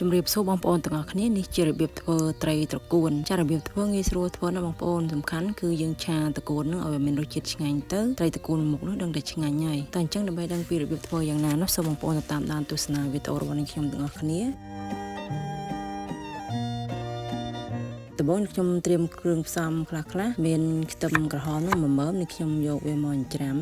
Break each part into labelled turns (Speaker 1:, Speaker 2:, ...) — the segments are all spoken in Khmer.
Speaker 1: ជំរាបសួរបងប្អូនទាំងអស់គ្នានេះជារបៀបធ្វើត្រីត្រកួនចារបៀបធ្វើងាយស្រួលធ្វើណាបងប្អូនសំខាន់គឺយើងឆាត្រកួននឹងឲ្យមានរសជាតិឆ្ងាញ់ទៅត្រីត្រកួនមុខនោះដឹងតែឆ្ងាញ់ហើយតែអញ្ចឹងដើម្បីដឹងពីរបៀបធ្វើយ៉ាងណានោះសូមបងប្អូនតាមដានទស្សនាវីដេអូរបស់ខ្ញុំទាំងអស់គ្នាដំបូងខ្ញុំត្រៀមគ្រឿងផ្សំខ្លះមានខ្ទឹមក្រហមនោះ1មើមនេះខ្ញុំយកវាមកច្រាំ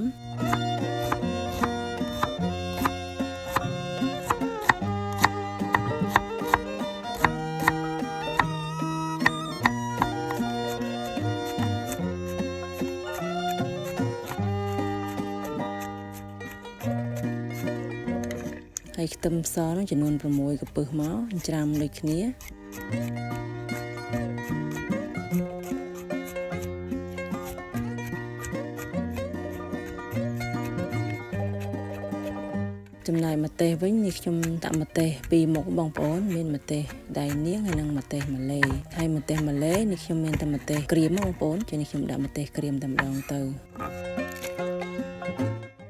Speaker 1: ហើយខ្ទឹមសនោះចំនួន6កំពឹសមកច្រាំដូចគ្នាចំណែកម្ទេសវិញនេះខ្ញុំដាក់ម្ទេស2មុខបងប្អូនមានម្ទេសដៃនាងហើយនិងម្ទេសម្លេហើយម្ទេសម្លេនេះខ្ញុំមានតែម្ទេសក្រៀមបងប្អូនជានេះខ្ញុំដាក់ម្ទេសក្រៀមតែម្ដងទៅ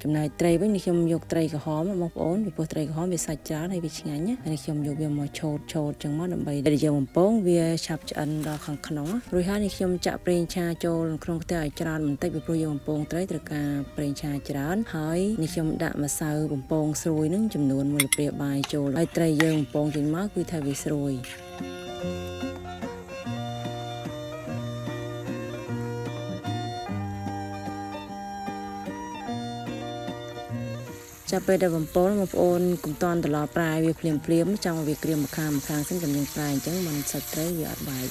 Speaker 1: ចំណែកត្រីវិញនេះខ្ញុំយកត្រីក្រហមបងប្អូនពីព្រោះត្រីក្រហមវាសាច់ច្រើនហើយវាឆ្ងាញ់ណាហើយខ្ញុំយកវាមកឆូតចឹងមកដើម្បីដែលយើងបំពងវាឆាប់ឆ្អិនដល់ខាងក្នុងរួចហើយនេះខ្ញុំចាក់ប្រេងឆាចូលក្នុងខ្ទះឲ្យច្រើនបន្តិចពីព្រោះយើងបំពងត្រីត្រូវការប្រេងឆាច្រើនហើយនេះខ្ញុំដាក់ម្សៅបំពងស្រួយនឹងចំនួន1ល្ព្រាបាយចូលហើយត្រីយើងបំពងចេញមកគឺថាវាស្រួយចាប់ពេលដែលបំពងបងប្អូនកុំតន់ត្រឡប់ប្រែវាភ្លាមចង់ឲ្យវាក្រៀមម្ខាងសិនចាំយើងប្រែអញ្ចឹងមិនសាច់ត្រីវាអត់បែក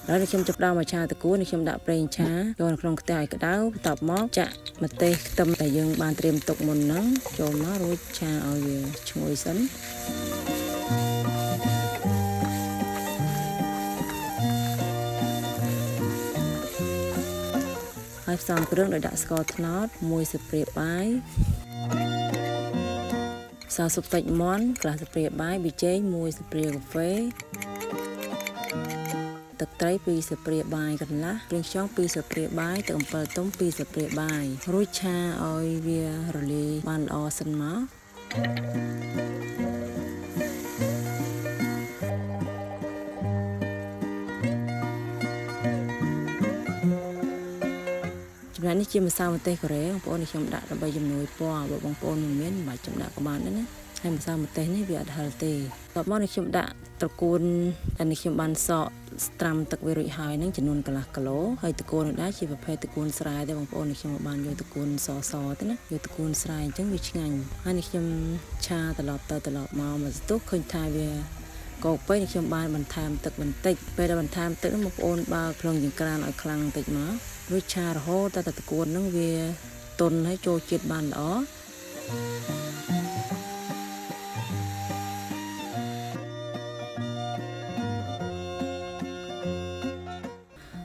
Speaker 1: ហើយខ្ញុំចាប់ដើមមកឆាត្រកួនខ្ញុំដាក់ប្រេងឆាចូលក្នុងខ្ទះឲ្យក្តៅបន្ទាប់មកចាក់ម្ទេសខ្ទឹមដែលយើងបានត្រៀមទុកមុនហ្នឹងចូលមករួចឆាឲ្យវាឈ្ងុយសិនហើយផ្សំគ្រឿងដោយដាក់ស្ករត្នោត1ស្ព្រាបាយម្សៅស៊ុបសាច់មាន់កន្លះស្ព្រាបាយប៊ីចេង1ស្ព្រាកាហ្វេទឹកត្រី2ស្ព្រាបាយកន្លះប្រេងខ្យង2ស្ព្រាបាយទឹកអំពិលទុំ2ស្ព្រាបាយរួចឆាឲ្យវារលាយបានល្អសិនមកចំណែកនេះជាម្សៅម្ទេសកូរ៉េបងប្អូនខ្ញុំដាក់ដើម្បីជំនួយពណ៌បើបងប្អូនមិនមានមិនបាច់ចំដាក់ក៏បានដែរណាហើយម្សៅម្ទេសនេះវាអត់ហឹរទេតបមកនេះខ្ញុំដាក់ត្រកួនដែលនេះខ្ញុំបានសកស្ត្រាំទឹកវារួចហើយនឹងចំនួនកន្លះគីឡូហើយត្រកួននេះដែរជាប្រភេទត្រកួនស្រែដែរបងប្អូនខ្ញុំបានយកត្រកួនសទៅណាយកត្រកួនស្រែអញ្ចឹងវាឆ្ងាញ់ហើយនេះខ្ញុំឆាត្រឡប់ទៅត្រឡប់មកសន្ទុះឃើញថាវាកោពេកខ្ញុំបានបន្ថែមទឹកបន្តិចពេលដែលបន្ថែមទឹកបងប្អូនបើកភ្លើងចង្ក្រានឲ្យខ្លាំងបន្តិចមករួចឆារហូតតែត្រកួនហ្នឹងវាទន់ហើយចូលជាតិបានល្អ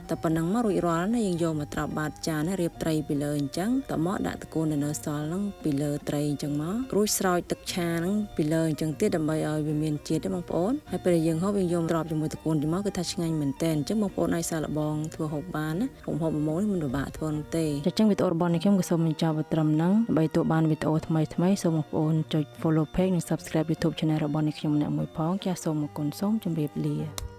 Speaker 1: តែប៉ុណ្ណឹងមករួចរាល់ណាយើងយកមកត្រាប់បាតចានរៀបត្រីពីលើអញ្ចឹងតមកដាក់ត្រកួននៅសល់ហ្នឹងពីលើត្រីអញ្ចឹងមករួចស្រោចទឹកឆាហ្នឹងពីលើអញ្ចឹងទៀតដើម្បីឲ្យវាមានជាតិទេបងប្អូនហើយពេលយើងហូបយើងយកត្រាប់ជាមួយត្រកួនទៅមកគឺថាឆ្ងាញ់មែនតើអញ្ចឹងបងប្អូនអាចសាកល្បងធ្វើហូបបានណាហូបម៉ូនេះមិនពិបាកធ្វើទេអញ្ចឹងវីដេអូរបស់នេះខ្ញុំក៏សូមបញ្ចប់ទៅត្រឹមហ្នឹងដើម្បីទស្សនាបានវីដេអូថ្មីសូមបងប្អូនចុច follow page និង subscribe YouTube channel របស់នេះខ្ញុំម្នាក់មួយផងចាសសូមអរគុណសូមជម្រាបលា